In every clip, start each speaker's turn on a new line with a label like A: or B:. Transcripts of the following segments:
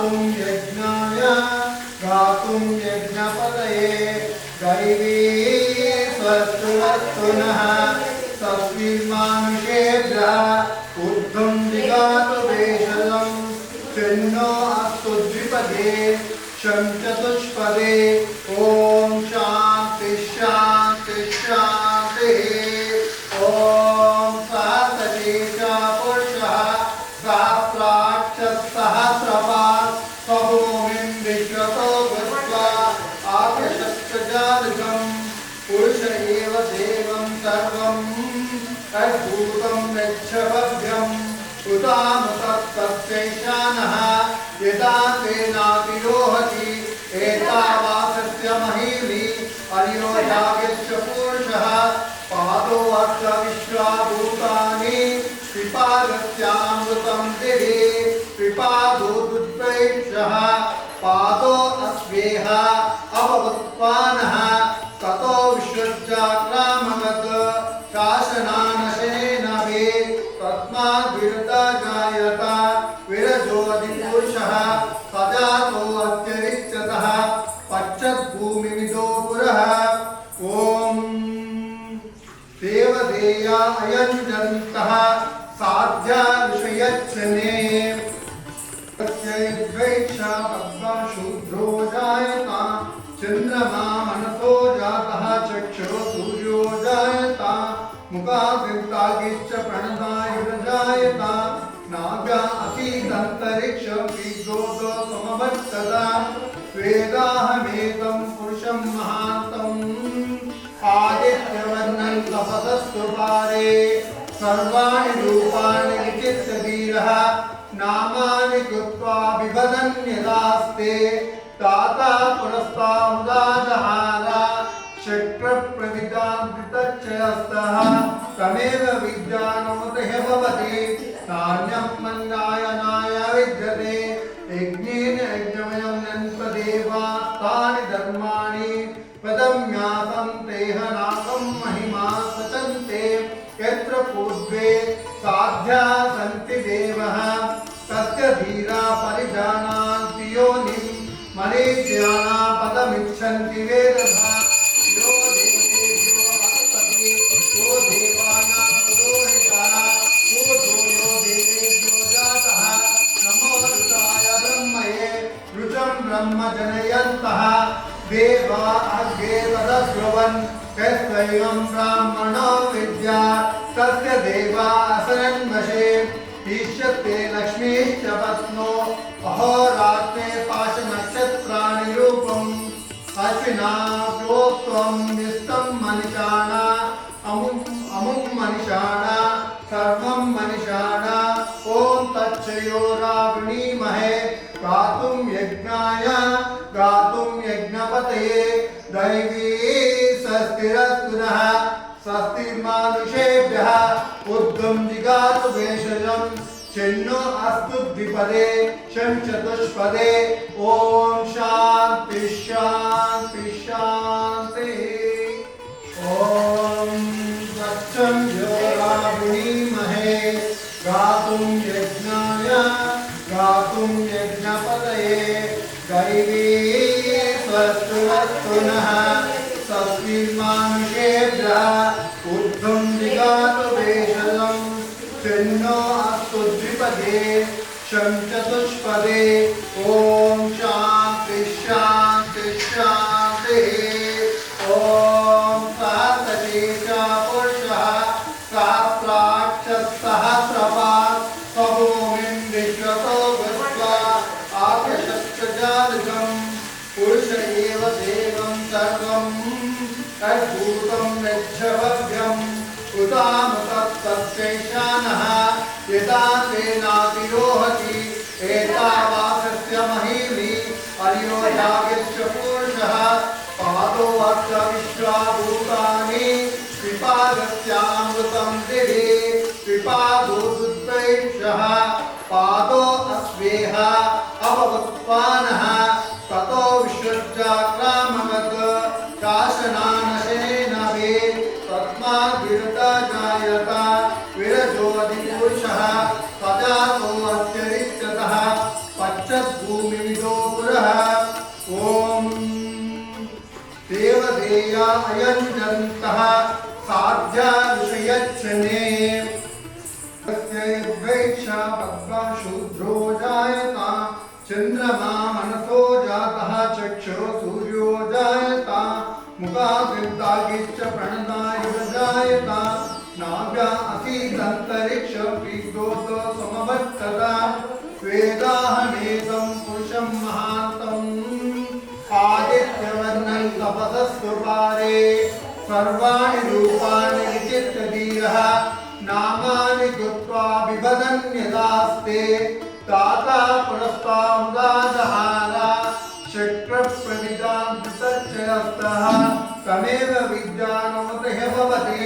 A: गातुं यज्ञाय गातुं यज्ञपतये दैवी स्वस्तु नः तस्मिन्मानुषेभ्यः ऊर्ध्वं दिगातु भेषजं चिन्नो अस्तु द्विपदे शं चतुष्पदे ॐ शान्ति शान्ति शान्तिः ॐ सहस्रशीर्ष पुरुषः सहस्राक्षः सहस्रपात् स्वभूमिं विश्वतो भूत्वा आकाशश्चजालकं पुरुष एव देवं सर्वं तद्भूतं यच्छभव्यम् उतामुतस्तस्यैशानः यदा तेनातिरोहति एतावासस्य महीमि अनिरोधागश्च पुरुषः पादो अत्र विश्वाभूतानि पिपादस्यामृतं दिवि पिपादो दुष्प्रैक्षः पादो अस्वेह अववत्पानः ततो विश्वजाक्रामवत् शासनानशेन वे तस्माद्विरता जायत विरजोऽधिपुरुषः सजातो अत्यरिच्यतः पश्चद्भूमिविदो पुरः ॐ देवदेया अयञ्जन्तः साध्या विषयच्छने तस्यैद्वैक्षा पद्मा शूद्रो जायता चन्द्रमा मनसो जातः चक्षुः सूर्यो जायता मुखाग्निश्च प्रणदायुर्जायता नागा असीदन्तरिक्षं समवर्तता वेदाहमेतं पुरुषं महान्तम् आदित्यवर्णं तपसस्तु पारे सर्वाणि रूपाणि विचित्यधीरः नामानि कृत्वा बिभदन्यदास्ते ताता पुरस्तामुदाजहार शक्रप्रविदान्तश्चयस्तः तमेव विद्यानोदय भवति नान्यं मन्दायनाय विद्यते यज्ञेन यज्ञमयं नन्पदेवा तानि धर्माणि पदम्यासं तेह नाकं महिमा सचन्ते यत्र पूर्वे साध्या सन्ति देवः तस्य धीरा परिजानान्ति योनिं मरीच्याना पदमिच्छन्ति वेदः यो देवेभ्यो हस्तति यो देवानां पुरोहितः पूर्वो यो देवेभ्यो जातः नमो ऋताय ब्रह्मये ऋचं ब्रह्म जनयन्तः देवा अग्रे तदब्रुवन् यस्त्वैवं ब्राह्मणो विद्या तस्य देवा असरन्वशे ईश्यते लक्ष्मीश्च पत्नो अहोरात्रे पाशनक्षत्राणि रूपम् अश्विना प्रोक्तं निस्तं मनिषाणा अमुं मनिषाणा सर्वं मनिषाणा ॐ तच्छयोरावृणीमहे गातुं यज्ञाय गातुं यज्ञपतये दैवी स्वस्तिरस्तु नः स्वस्तिर्मानुषेभ्यः ऊर्ध्वं जिगातु भेषजं चिन्नो अस्तु द्विपदे शं चतुष्पदे ॐ शान्ति शान्ति शान्तिः ॐ तत्सं योरावृणीमहे गातुं यज्ञाय गातुं यज्ञपतये दैवी स्वस्तु नः तस्मिन्मानुषेभ्यः ऊर्ध्वं दिगातु भेषजं चिन्नो अस्तु द्विपदे शं चतुष्पदे ॐ शान्ति शान्ति शान्तिः ॐ सहस्रशीर्ष पुरुषः सहस्राक्षः सहस्रपात् स्वभूमिं विश्वतो भूत्वा आकाशश्चजालकं पुरुष एव देवं सर्वं तद्भूतं यच्छभव्यम् उतामुतस्तस्यैशानः यदा तेनातिरोहति एतावासस्य महीमि अनिरोधागश्च पुरुषः पादो अत्र विश्वाभूतानि पिपादस्यामृतं दिवि पिपादो दुष्प्रैक्षः पादो अस्वेह अववत्पानः ततो विश्वजाक्रामवत् शासनानशेन वे तस्माद्विरता जायत विरजोऽधिपुरुषः सजातो अत्यरिच्यतः पश्चद्भूमिं अयञ्जन्तः साध्या विषयच्छने तस्यैर्द्वैक्षा पद्मा शूद्रो जायता चन्द्रमा मनसो जातः चक्षुः सूर्यो जायता मुखाग्निश्च प्रणदायुः जायता नाभ्या असीदन्तरिक्षपीडोत समवर्तता वेदाहमेतं पुरुषं महान्तम् आदित्यवर्णं तपसस्तु पारे सर्वाणि रूपाणि विचित्रधीरः नामानि कृत्वा बिभदन्यदास्ते ताता पुरस्तामुदाजहारा शक्रप्रविदामृतश्चयस्तः तमेव विद्यानमतः भवति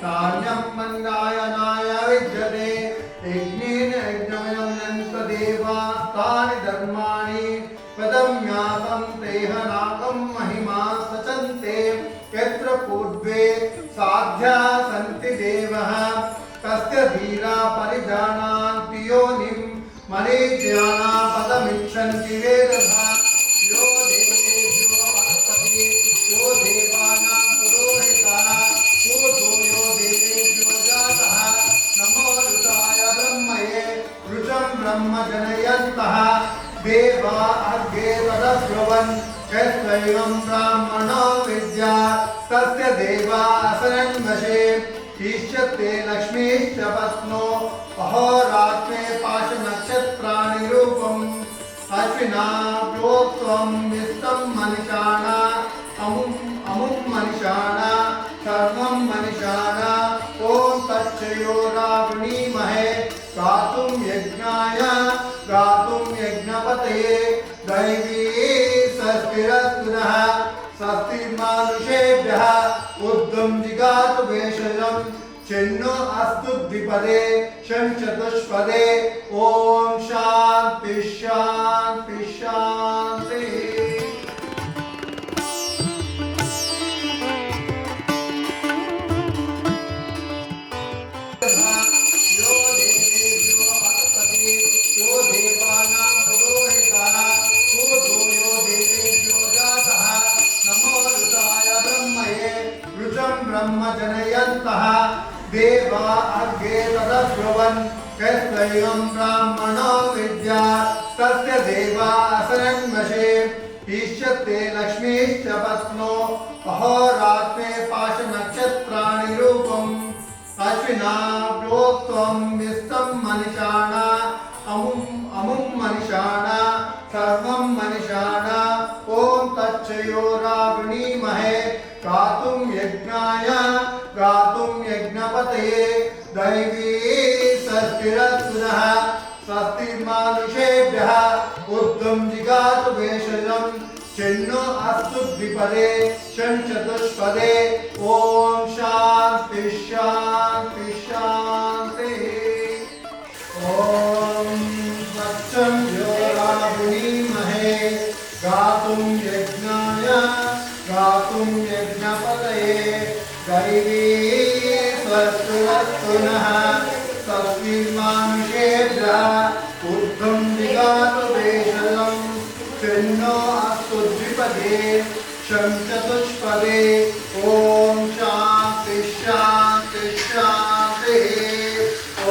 A: नान्यं मन्दायनाय विद्यते यज्ञेन यज्ञमयं तदेवास्तानि धर्माणि पदम्यासं तेह नाकं महिमा सचन्ते यत्र पूर्वे साध्या सन्ति देवः तस्य धीरा परिजानान्ति योनिं मरीच्याना पदमिच्छन्ति वेदः यो देवेभ्यो अस्पति यो देवानां पुरोहितः पूर्वो यो देवेभ्यो जातः नमो ऋताय ब्रह्मये ऋचं ब्रह्म जनयन्तः देवा अग्रे तदब्रुवन् यस्त्वैवं ब्राह्मणो विद्या तस्य देवा असरन्वशे ईश्यते लक्ष्मीश्च पत्नो अहोरात्रे पाशनक्षत्राणि रूपम् अश्विना प्रोक्तं विस्तं मनिषाणा अमुं मनिषाणा सर्वं मनिषाणा ॐ तच्छयोरावृणीमहे गातुं यज्ञाय गातुं यज्ञपतये दैवी स्वस्तिरस्तुनः स्वस्तिर्मानुषेभ्यः ऊर्ध्वं जिगातु भेषजं चिन्नो अस्तु द्विपदे शंचतुष्पदे ॐ शान्ति शान्ति शान्ति यो देवेभ्यो अस्पति यो देवानां पुरोहितः पूर्वो यो देवेभ्यो जातः नमो ऋताय ब्रह्मये ऋचं ब्रह्म जनयन्तः देवा अग्रे तदब्रुवन् यस्त्वैवं ब्राह्मणो विद्या तस्य देवा असरन्वशे ईश्यते लक्ष्मीश्च पत्नो अहोरात्रे पाशनक्षत्राणि रूपम् अश्विना प्रोक्तं विस्तं मनिषाणा अमुं मनिषाणा सर्वं मनिषाणा ॐ तच्छयोरावृणीमहे गातुं यज्ञाय गातुं यज्ञपतये दैवी स्वस्तिरस्तुनः स्वस्तिर्मानुषेभ्यः ऊर्ध्वं जिगातु भेषजं चिन्नो अस्तु द्विपदे शंचतुष्पदे ॐ शान्ति शान्ति शान्ति ॐ स्वच्छं योरावृणीमहे गातुं यज्ञाय गातुं यज्ञपतये दैवी स्वस्तिरस्तुनः स्वस्तिर्मानुषेभ्यः ऊर्ध्वं जिगातु भेषजं चिन्नो अस्तु द्विपदे शंचतुष्पदे ॐ शान्ति शान्ति शान्तिः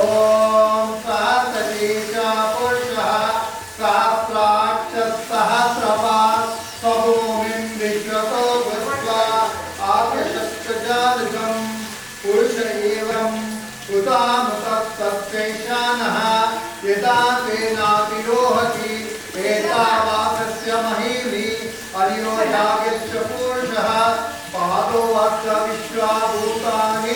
A: ॐ सहस्रते च पुरुषः सहस्राक्षसहस्रपात् स्वभूमिं विश्वतो भूत्वा आकाशश्चजालकं पुरुष एवं उतामतस्तस्यैशानः यदा तेनातिरोहति एतावासस्य महीमि अयो यागश्च पुरुषः पादो अस्य विश्वाभूतानि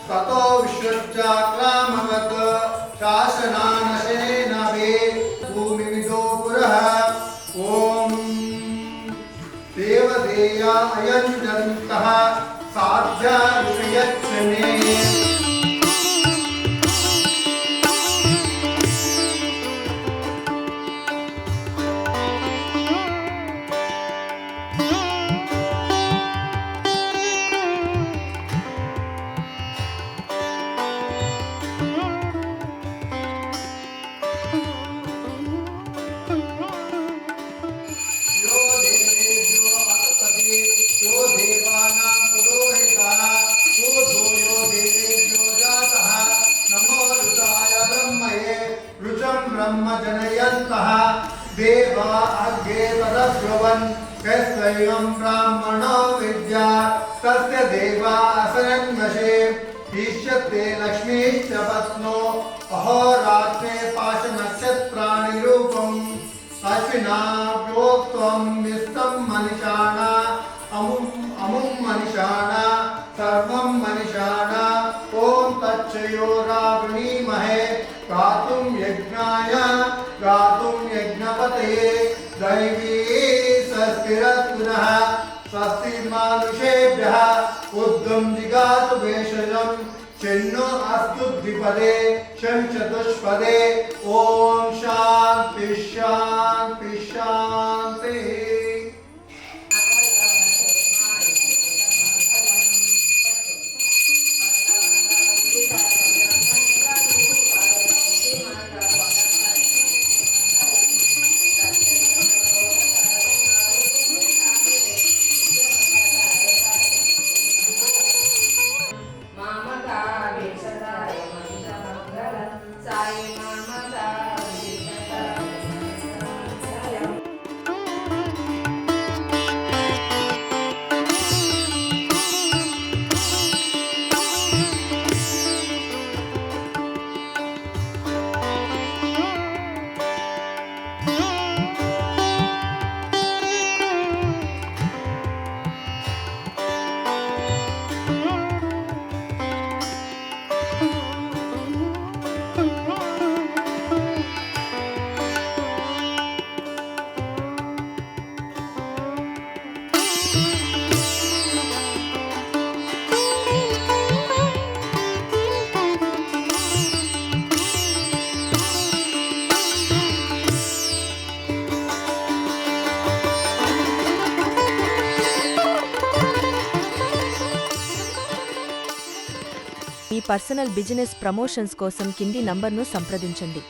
A: ततो विश्वच्चाक्रामवत् शासनानशेन वे भूमिविदो पुरः ॐ देवदेया अयञ्जन्तः साध्या विषयच्छने यो देवानां ब्रह्म जनयन्तः देवा अग्रे तदब्रुवन् यस्त्वयं ब्राह्मणो विद्या तस्य देवा असरन्वशे ईष्यते लक्ष्मीश्च पत्नो अहोरात्रे पाशनक्षत्राणिरूपम् अश्विनाभ्योक्तं विस्तं मनिषाणा अमुं मनिषाणा सर्वं मनिषाणा ॐ तच्छयोरावृणीमहे गातुं यज्ञाय गातुं यज्ञपतये दैवी स्वस्तिरस्तुनः स्वस्ति मानुषेभ्यः उद्धं जिगातु भेषजं चिन्नो अस्तु द्विपदे चतुष्पदे ॐ शान्ति शान्ति शान्तिः।
B: మీ పర్సనల్ బిజినెస్ ప్రమోషన్స్ కోసం కింది నంబర్ను సంప్రదించండి.